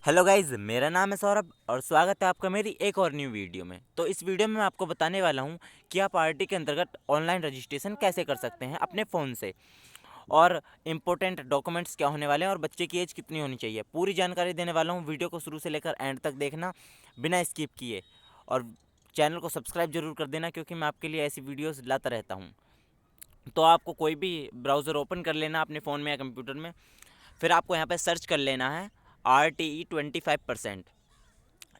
Hello guys, मेरा नाम है सौरभ और स्वागत है आपका मेरी एक और न्यू वीडियो में। तो इस वीडियो में मैं आपको बताने वाला हूं कि आप आरटी के अंतर्गत ऑनलाइन रजिस्ट्रेशन कैसे कर सकते हैं अपने फ़ोन से, और इम्पोर्टेंट डॉक्यूमेंट्स क्या होने वाले हैं और बच्चे की एज कितनी होनी चाहिए। पूरी जानकारी देने वाला हूं। वीडियो को शुरू से लेकर एंड तक देखना बिना स्किप किए, और चैनल को सब्सक्राइब जरूर कर देना क्योंकि मैं आपके लिए ऐसी वीडियोज़ लाता रहता हूँ। तो आपको कोई भी ब्राउज़र ओपन कर लेना अपने फ़ोन में या कंप्यूटर में। फिर आपको यहाँ पे सर्च कर लेना है RTE 25%।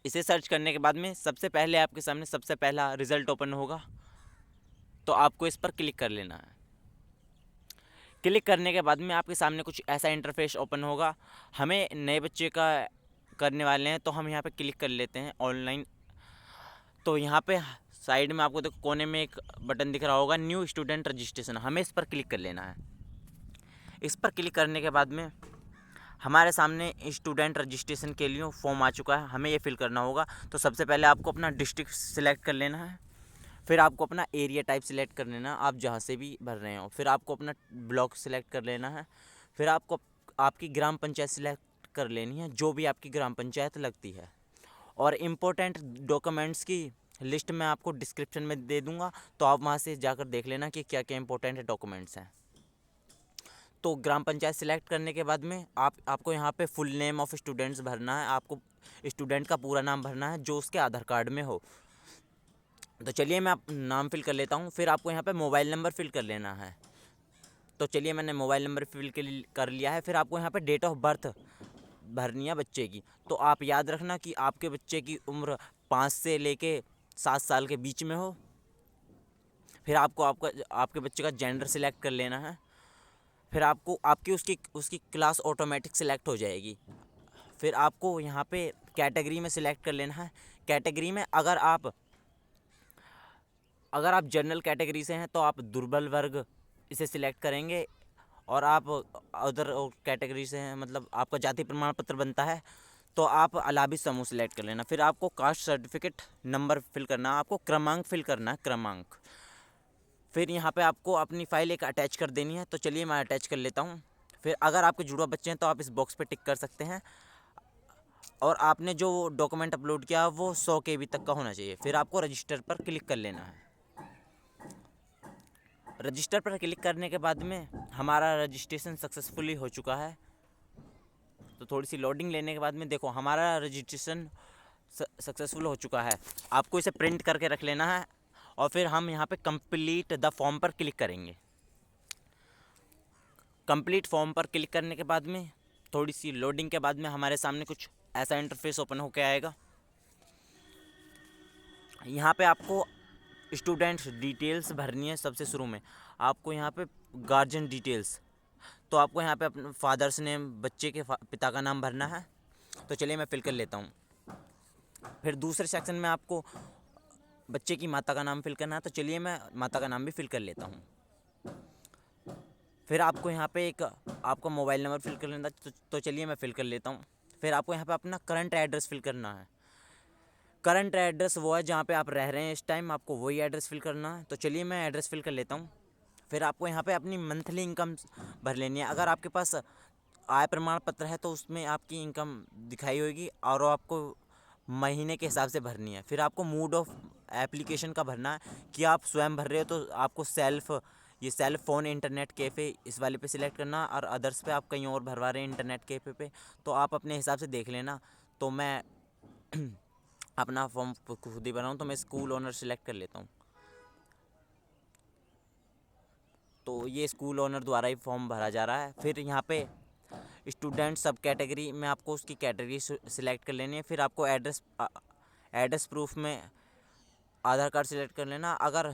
इसे सर्च करने के बाद में सबसे पहले आपके सामने सबसे पहला रिज़ल्ट ओपन होगा, तो आपको इस पर क्लिक कर लेना है। क्लिक करने के बाद में आपके सामने कुछ ऐसा इंटरफेस ओपन होगा। हमें नए बच्चे का करने वाले हैं तो हम यहाँ पे क्लिक कर लेते हैं ऑनलाइन। तो यहाँ पे साइड में आपको देखो कोने में एक बटन दिख रहा होगा, न्यू स्टूडेंट रजिस्ट्रेशन। हमें इस पर क्लिक कर लेना है। इस पर क्लिक करने के बाद में हमारे सामने स्टूडेंट रजिस्ट्रेशन के लिए फॉर्म आ चुका है। हमें ये फिल करना होगा। तो सबसे पहले आपको अपना डिस्ट्रिक्ट सिलेक्ट कर लेना है। फिर आपको अपना एरिया टाइप सिलेक्ट कर लेना है, आप जहाँ से भी भर रहे हो। फिर आपको अपना ब्लॉक सिलेक्ट कर लेना है। फिर आपको आपकी ग्राम पंचायत सिलेक्ट कर लेनी है, जो भी आपकी ग्राम पंचायत लगती है। और इम्पोर्टेंट डॉक्यूमेंट्स की लिस्ट मैं आपको डिस्क्रिप्शन में दे दूँगा, तो आप वहाँ से जाकर देख लेना कि क्या क्या इंपॉर्टेंट डॉक्यूमेंट्स हैं। तो ग्राम पंचायत सिलेक्ट करने के बाद में आपको यहाँ पे फुल नेम ऑफ स्टूडेंट्स भरना है। आपको स्टूडेंट का पूरा नाम भरना है जो उसके आधार कार्ड में हो। तो चलिए मैं नाम फिल कर लेता हूँ। फिर आपको यहाँ पे मोबाइल नंबर फिल कर लेना है। तो चलिए मैंने मोबाइल नंबर फिल कर लिया है। फिर आपको यहाँ पे डेट ऑफ बर्थ भरनी है बच्चे की। तो आप याद रखना कि आपके बच्चे की उम्र 5 से लेके 7 साल के बीच में हो। फिर आपको आपके बच्चे का जेंडर सिलेक्ट कर लेना है। फिर आपको आपकी उसकी उसकी क्लास ऑटोमेटिक सिलेक्ट हो जाएगी। फिर आपको यहाँ पे कैटेगरी में सिलेक्ट कर लेना है। कैटेगरी में अगर आप जनरल कैटेगरी से हैं तो आप दुर्बल वर्ग इसे सिलेक्ट करेंगे, और आप अदर कैटेगरी से हैं, मतलब आपका जाति प्रमाण पत्र बनता है, तो आप अलाबी समूह सिलेक्ट कर लेना। फिर आपको कास्ट सर्टिफिकेट नंबर फिल करना है, आपको क्रमांक फिल करना है, क्रमांक। फिर यहाँ पे आपको अपनी फ़ाइल एक अटैच कर देनी है। तो चलिए मैं अटैच कर लेता हूँ। फिर अगर आपके जुड़वा बच्चे हैं तो आप इस बॉक्स पे टिक कर सकते हैं, और आपने जो डॉक्यूमेंट अपलोड किया वो 100 KB तक का होना चाहिए। फिर आपको रजिस्टर पर क्लिक कर लेना है। रजिस्टर पर क्लिक करने के बाद में हमारा रजिस्ट्रेशन सक्सेसफुली हो चुका है। तो थोड़ी सी लोडिंग लेने के बाद में देखो हमारा रजिस्ट्रेशन सक्सेसफुल हो चुका है। आपको इसे प्रिंट करके रख लेना है, और फिर हम यहाँ पे कंप्लीट द फॉर्म पर क्लिक करेंगे। कंप्लीट फॉर्म पर क्लिक करने के बाद में थोड़ी सी लोडिंग के बाद में हमारे सामने कुछ ऐसा इंटरफेस ओपन होकर आएगा। यहाँ पे आपको स्टूडेंट डिटेल्स भरनी है। सबसे शुरू में आपको यहाँ पे गार्जियन डिटेल्स, तो आपको यहाँ पे अपने फादर्स नेम, बच्चे के पिता का नाम भरना है। तो चलिए मैं फिल कर लेता हूँ। फिर दूसरे सेक्शन में आपको बच्चे की माता का नाम फिल करना है। तो चलिए मैं माता का नाम भी फिल कर लेता हूँ। फिर आपको यहाँ पे एक आपका मोबाइल नंबर फिल कर लेना। तो चलिए मैं फिल कर लेता हूँ। फिर आपको यहाँ पे अपना करंट एड्रेस फिल करना है। करंट एड्रेस वो है जहाँ पे आप रह रहे हैं इस टाइम, आपको वही एड्रेस फिल करना है। तो चलिए मैं एड्रेस फिल कर लेता हूँ। फिर आपको यहाँ पे अपनी मंथली इनकम भर लेनी है। अगर आपके पास आय प्रमाण पत्र है तो उसमें आपकी इनकम दिखाई होगी, और वो आपको महीने के हिसाब से भरनी है। फिर आपको मूड ऑफ एप्लीकेशन का भरना है कि आप स्वयं भर रहे हो, तो आपको सेल्फ फ़ोन इंटरनेट कैफ़े इस वाले पे सिलेक्ट करना, और अदर्स पे आप कहीं और भरवा रहे हैं इंटरनेट कैफ़े पे, तो आप अपने हिसाब से देख लेना। तो मैं अपना फॉर्म खुद ही बनाऊँ, तो मैं स्कूल ओनर सिलेक्ट कर लेता हूँ। तो ये स्कूल ओनर द्वारा ही फॉर्म भरा जा रहा है। फिर यहाँ पे स्टूडेंट सब कैटेगरी में आपको उसकी कैटेगरी सिलेक्ट कर लेनी है। फिर आपको एड्रेस प्रूफ में आधार कार्ड सिलेक्ट कर लेना। अगर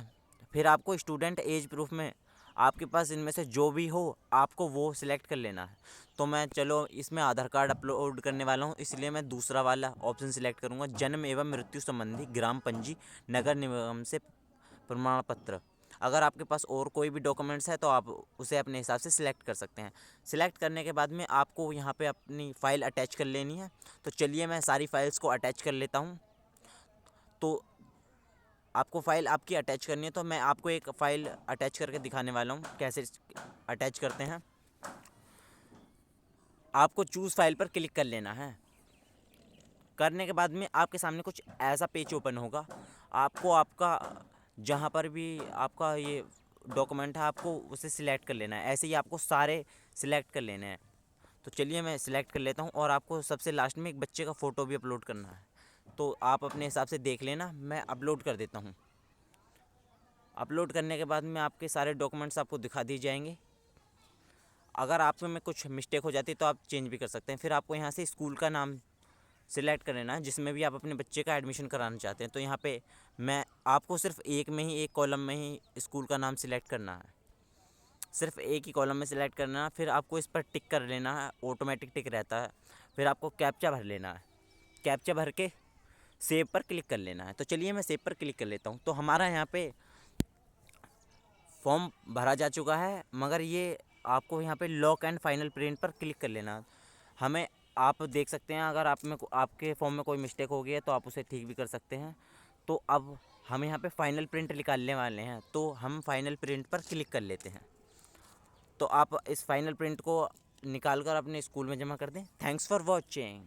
फिर आपको स्टूडेंट एज प्रूफ में आपके पास इनमें से जो भी हो आपको वो सिलेक्ट कर लेना है। तो मैं चलो इसमें आधार कार्ड अपलोड करने वाला हूँ, इसलिए मैं दूसरा वाला ऑप्शन सिलेक्ट करूँगा, जन्म एवं मृत्यु संबंधी ग्राम पंजी नगर निगम से प्रमाण पत्र। अगर आपके पास और कोई भी डॉक्यूमेंट्स है तो आप उसे अपने हिसाब से सिलेक्ट कर सकते हैं। सिलेक्ट करने के बाद में आपको यहाँ पे अपनी फ़ाइल अटैच कर लेनी है। तो चलिए मैं सारी फाइल्स को अटैच कर लेता हूँ। तो आपको फ़ाइल आपकी अटैच करनी है, तो मैं आपको एक फ़ाइल अटैच करके दिखाने वाला हूँ कैसे अटैच करते हैं। आपको चूज़ फाइल पर क्लिक कर लेना है। करने के बाद में आपके सामने कुछ ऐसा पेज ओपन होगा। आपको आपका जहाँ पर भी आपका ये डॉक्यूमेंट है आपको उसे सिलेक्ट कर लेना है। ऐसे ही आपको सारे सिलेक्ट कर लेने हैं। तो चलिए मैं सिलेक्ट कर लेता हूँ और आपको सबसे लास्ट में एक बच्चे का फ़ोटो भी अपलोड करना है। तो आप अपने हिसाब से देख लेना, मैं अपलोड कर देता हूँ। अपलोड करने के बाद में आपके सारे डॉक्यूमेंट्स आपको दिखा दिए जाएंगे। अगर आप में कुछ मिस्टेक हो जाती है तो आप चेंज भी कर सकते हैं। फिर आपको यहाँ से स्कूल का नाम सिलेक्ट कर लेना है जिसमें भी आप अपने बच्चे का एडमिशन कराना चाहते हैं। तो यहाँ पे मैं आपको सिर्फ एक कॉलम में ही स्कूल का नाम सिलेक्ट करना है। सिर्फ एक ही कॉलम में सिलेक्ट करना है। फिर आपको इस पर टिक कर लेना है, ऑटोमेटिक टिक रहता है। फिर आपको कैप्चा भर लेना है। कैप्चा भर के सेव पर क्लिक कर लेना है। तो चलिए मैं सेव पर क्लिक कर लेता हूँ। तो हमारा यहाँ पे फॉर्म भरा जा चुका है, मगर ये आपको यहाँ पे लॉक एंड फाइनल प्रिंट पर क्लिक कर लेना है। हमें आप देख सकते हैं अगर आपके फॉर्म में कोई मिस्टेक हो गई है तो आप उसे ठीक भी कर सकते हैं। तो अब हम यहाँ पे फाइनल प्रिंट निकालने वाले हैं, तो हम फाइनल प्रिंट पर क्लिक कर लेते हैं। तो आप इस फाइनल प्रिंट को निकाल कर अपने स्कूल में जमा कर दें। Thanks for watching.